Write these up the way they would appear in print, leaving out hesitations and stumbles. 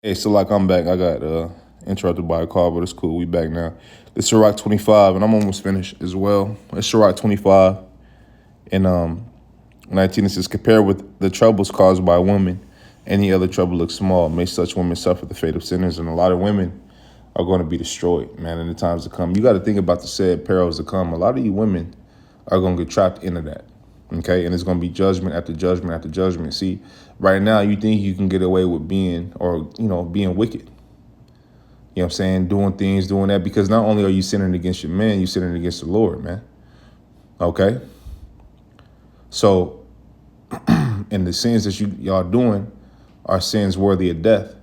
Hey, so like I'm back. I got interrupted by a call, but it's cool. We back now. This is Rock 25, and I'm almost finished as well. It's Rock 25 and 19. It says, compared with the troubles caused by women, any other trouble looks small. May such women suffer the fate of sinners, and a lot of women are going to be destroyed, man, in the times to come. You got to think about the said perils to come. A lot of you women are going to get trapped into that. Okay, and it's going to be judgment after judgment after judgment. See, right now you think you can get away with being, or being wicked. You know what I'm saying? Doing things, doing that, because not only are you sinning against your man, you're sinning against the Lord, man. Okay? So, and the sins that y'all doing are sins worthy of death.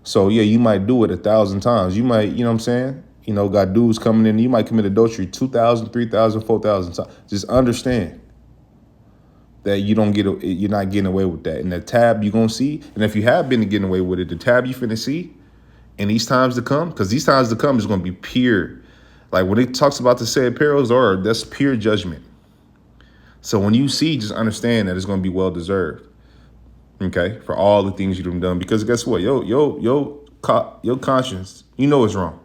So yeah, you might do it 1,000 times. You might, you know what I'm saying? Got dudes coming in, you might commit adultery 2,000, 3,000, 4,000 times. Just understand that you're not getting away with that. And the tab you're gonna see, and if you have been getting away with it, the tab you finna see in these times to come, because these times to come is gonna be pure. Like when it talks about the said perils, or that's pure judgment. So when you see, just understand that it's gonna be well deserved. Okay, for all the things you've done. Because guess what? Your conscience, it's wrong.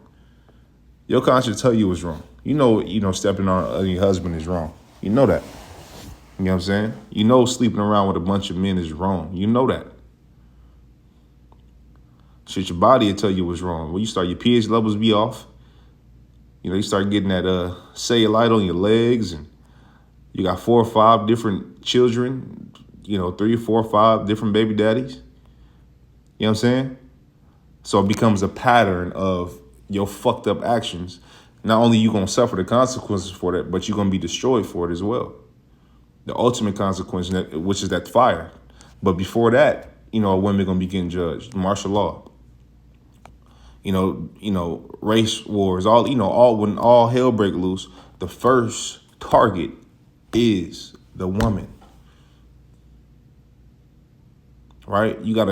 Your conscience tell you it's wrong. Stepping on your husband is wrong. You know that. You know what I'm saying? Sleeping around with a bunch of men is wrong. You know that. Shit, your body will tell you what's wrong. When you start, your pH levels be off. You start getting that cellulite on your legs, and you got 4 or 5 different children, 3 or 4 or 5 different baby daddies. You know what I'm saying? So it becomes a pattern of your fucked up actions. Not only you gonna suffer the consequences for that, but you're gonna be destroyed for it as well. The ultimate consequence, which is that fire. But before that, a woman gonna be getting judged. Martial law. Race wars, when all hell break loose, the first target is the woman. Right? You got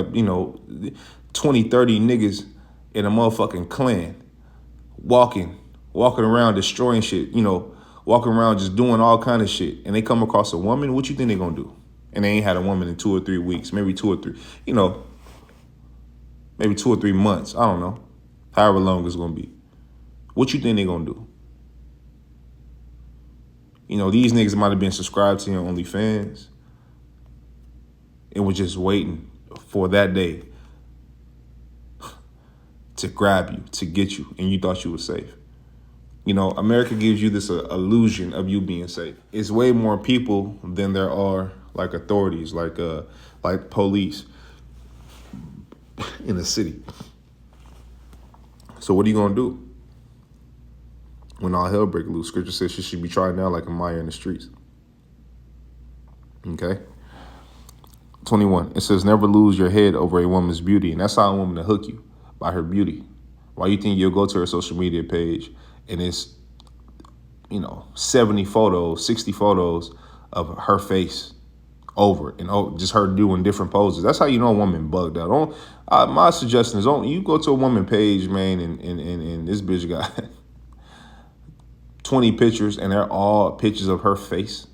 20, 30 niggas in a motherfucking clan walking around destroying shit, walking around just doing all kind of shit. And they come across a woman, what you think they gonna do? And they ain't had a woman in 2 or 3 weeks, maybe 2 or 3, maybe 2 or 3 months. I don't know. However long it's gonna be. What you think they gonna do? These niggas might have been subscribed to your OnlyFans and was just waiting for that day to grab you, to get you, and you thought you were safe. America gives you this illusion of you being safe. It's way more people than there are like authorities, like police in the city. So what are you gonna do when all hell breaks loose? Scripture says she should be tried now like a Maya in the streets. Okay. 21. It says, never lose your head over a woman's beauty. And that's how a woman to hook you, by her beauty. Why you think you'll go to her social media page and it's, 70 photos, 60 photos of her face over and just her doing different poses. That's how you know a woman bugged out. My suggestion is, you go to a woman page, man, and this bitch got 20 pictures and they're all pictures of her face.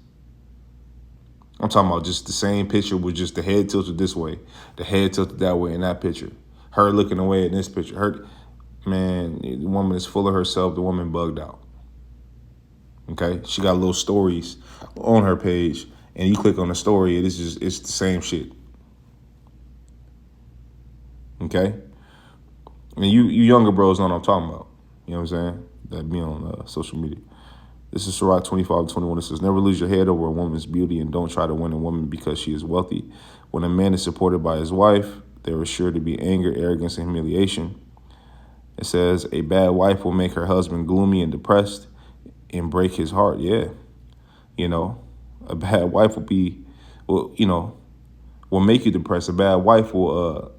I'm talking about just the same picture with just the head tilted this way, the head tilted that way in that picture. Her looking away in this picture. The woman is full of herself. The woman bugged out. Okay? She got little stories on her page, and you click on the story, and it's the same shit. Okay? And you younger bros know what I'm talking about. You know what I'm saying? That be on social media. This is Sirach 25-21. It says, never lose your head over a woman's beauty, and don't try to win a woman because she is wealthy. When a man is supported by his wife, there is sure to be anger, arrogance, and humiliation. It says, a bad wife will make her husband gloomy and depressed and break his heart. Yeah. A bad wife will make you depressed. A bad wife will,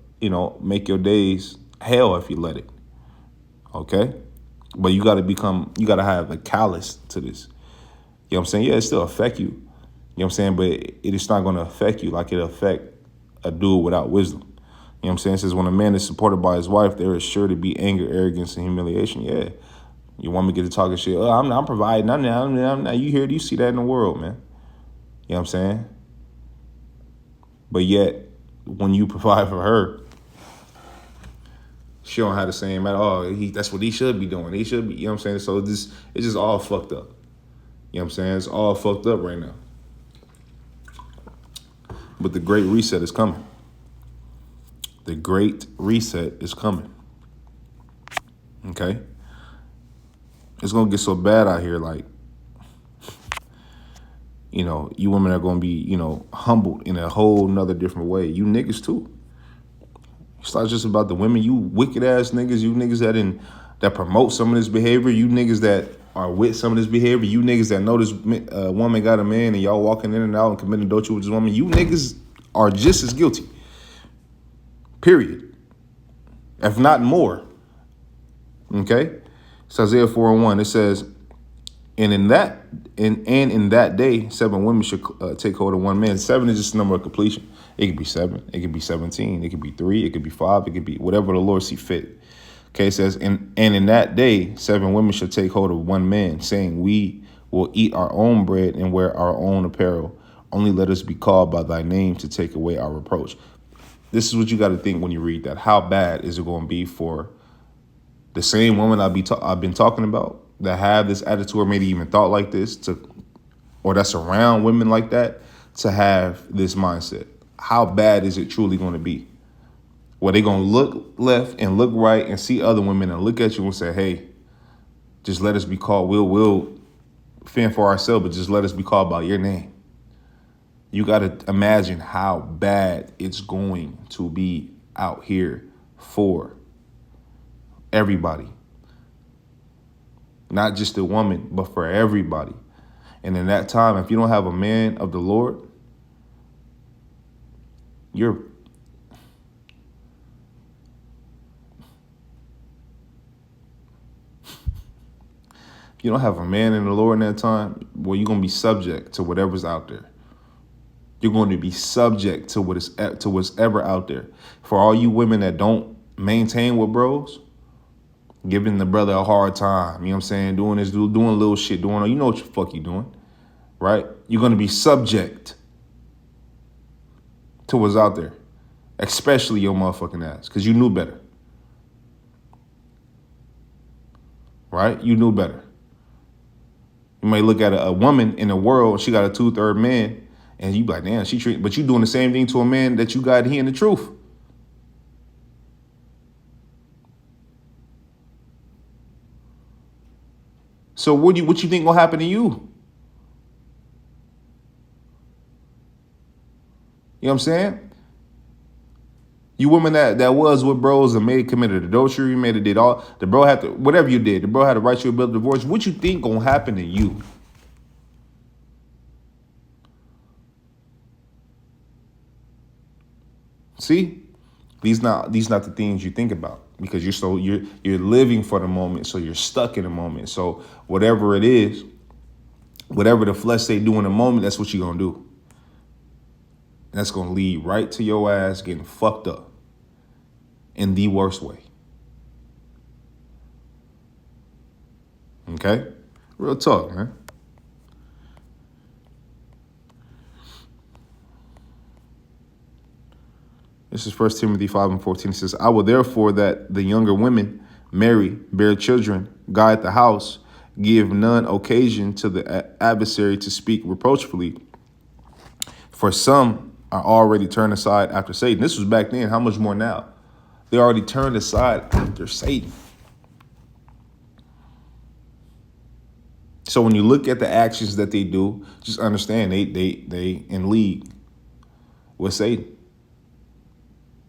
make your days hell if you let it. Okay? But you got to have a callous to this. You know what I'm saying? Yeah, it still affect you. You know what I'm saying? But it is not going to affect you like it affect a dude without wisdom. You know what I'm saying? It says when a man is supported by his wife, there is sure to be anger, arrogance, and humiliation. Yeah. You want me to get to talking shit? Oh, I'm providing. I'm not. You see that in the world, man. You know what I'm saying? But yet, when you provide for her, She don't have the same at all. That's what he should be doing. He should be, you know what I'm saying? So it's just all fucked up. You know what I'm saying? It's all fucked up right now. But the great reset is coming. The great reset is coming. Okay? It's gonna get so bad out here, like, you women are gonna be, humbled in a whole nother different way. You niggas too. It's not just about the women. You wicked ass niggas. You niggas that promote some of this behavior. You niggas that are with some of this behavior. You niggas that know this woman got a man and y'all walking in and out and committing adultery with this woman. You niggas are just as guilty. Period. If not more. Okay? It's Isaiah 4:1. It says, And in that day, 7 women should take hold of one man. 7 is just a number of completion. It could be 7. It could be 17. It could be 3. It could be 5. It could be whatever the Lord see fit. Okay, it says, and in that day, 7 women shall take hold of one man, saying, We will eat our own bread and wear our own apparel. Only let us be called by thy name to take away our reproach. This is what you got to think when you read that. How bad is it going to be for the same woman I've been talking about that have this attitude or maybe even thought like this or that's around women like that to have this mindset? How bad is it truly going to be? Well, they going to look left and look right and see other women and look at you and say, hey, just let us be called. We'll fend for ourselves, but just let us be called by your name. You got to imagine how bad it's going to be out here for everybody. Not just the woman, but for everybody. And in that time, if you don't have a man of the Lord, if you don't have a man in the Lord in that time, well, you're going to be subject to whatever's out there. You're going to be subject to what's ever out there. For all you women that don't maintain with bros, giving the brother a hard time, you know what I'm saying? Doing little shit, you know what the fuck you doing, right? You're going to be subject to what's out there, especially your motherfucking ass, because you knew better, right? You knew better. You may look at a woman in the world, she got a 2/3 man, and you be like, damn, but you doing the same thing to a man that you got here in the truth. So what you think gonna happen to you? You know what I'm saying? You women that was with bros and committed adultery, did all, the bro had to, whatever you did, the bro had to write you a bill of divorce. What you think gonna happen to you? See, these not the things you think about because you're living for the moment, so you're stuck in the moment. So whatever it is, whatever the flesh say do in the moment, that's what you're gonna do. And that's gonna lead right to your ass getting fucked up in the worst way. Okay? Real talk, man. This is 1 Timothy 5:14. It says, I will therefore that the younger women marry, bear children, guide the house, give none occasion to the adversary to speak reproachfully. For some are already turned aside after Satan. This was back then. How much more now? They already turned aside after Satan. So when you look at the actions that they do, just understand they in league with Satan.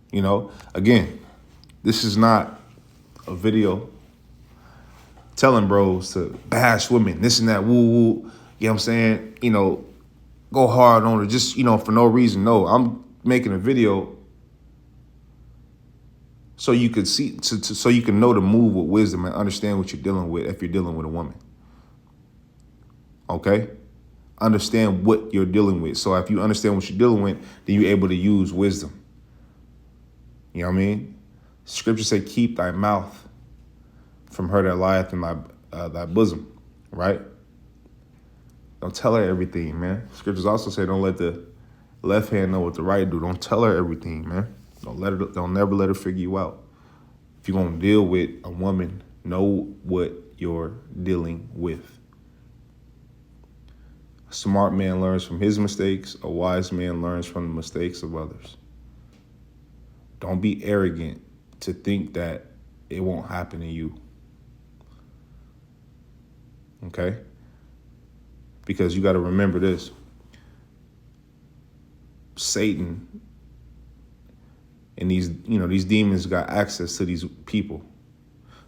You know, again, this is not a video telling bros to bash women, this and that, woo woo. You know what I'm saying? Go hard on her just, for no reason. No, I'm making a video so you could see, so you can know to move with wisdom and understand what you're dealing with if you're dealing with a woman. Okay? Understand what you're dealing with. So if you understand what you're dealing with, then you're able to use wisdom. You know what I mean? Scripture say, keep thy mouth from her that lieth in thy bosom, right? Don't tell her everything, man. Scriptures also say, don't let the left hand know what the right do. Don't tell her everything, man. Don't never let her figure you out. If you're going to deal with a woman, know what you're dealing with. A smart man learns from his mistakes. A wise man learns from the mistakes of others. Don't be arrogant to think that it won't happen to you. Okay? Because you got to remember this. Satan and these demons got access to these people.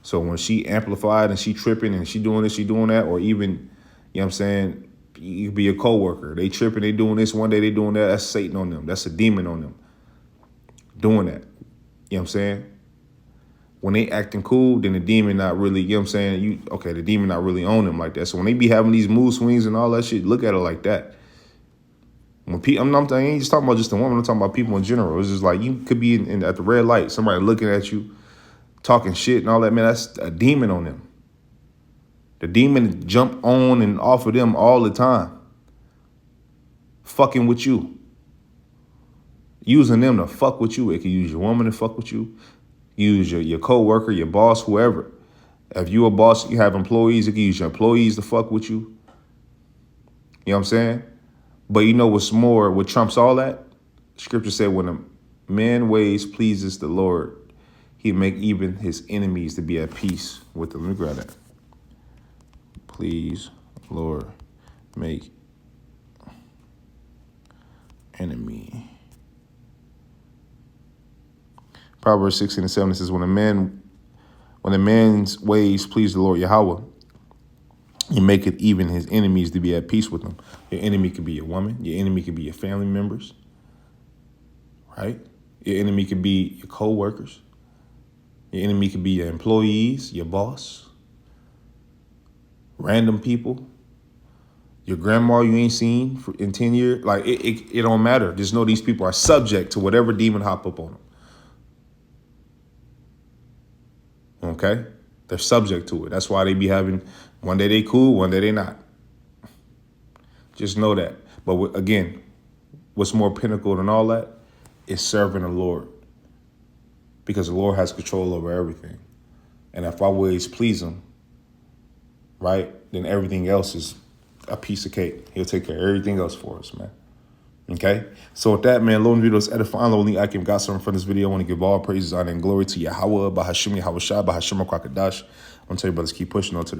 So when she amplified and she tripping and she doing this, she doing that, or even, you know what I'm saying, you could be a coworker. They tripping, they doing this, one day they doing that. That's Satan on them. That's a demon on them doing that. You know what I'm saying? When they acting cool, then the demon not really, you know what I'm saying? The demon not really on them like that. So when they be having these mood swings and all that shit, look at it like that. When people, I ain't just talking about just a woman, I'm talking about people in general. It's just like you could be at the red light, somebody looking at you, talking shit and all that, man, that's a demon on them. The demon jump on and off of them all the time. Fucking with you. Using them to fuck with you. It can use your woman to fuck with you. Use your co-worker, your boss, whoever. If you a boss, you have employees, it can use your employees to fuck with you. You know what I'm saying? But you know what's more, what trumps all that? Scripture said when a man ways pleases the Lord, he make even his enemies to be at peace with them. Let me grab that. Please, Lord, make enemy. Proverbs 16:7 says, when a man's ways please the Lord Yahweh, he maketh even his enemies to be at peace with him. Your enemy could be your woman. Your enemy could be your family members. Right? Your enemy could be your co-workers. Your enemy could be your employees, your boss, random people, your grandma you ain't seen in 10 years. Like, it don't matter. Just know these people are subject to whatever demon hop up on them. Okay? They're subject to it. That's why they be having, one day they cool, one day they not. Just know that. But again, what's more pinnacle than all that is serving the Lord. Because the Lord has control over everything. And if our ways please him, right, then everything else is a piece of cake. He'll take care of everything else for us, man. Okay? So with that, man, Lord, video is edifying. Lord, I can got something from this video. I want to give all praises, honor, and glory to Yahweh, Bahashim Yahweh Shah, Bahashim Kwakadash. I want to tell you, brothers, keep pushing on to the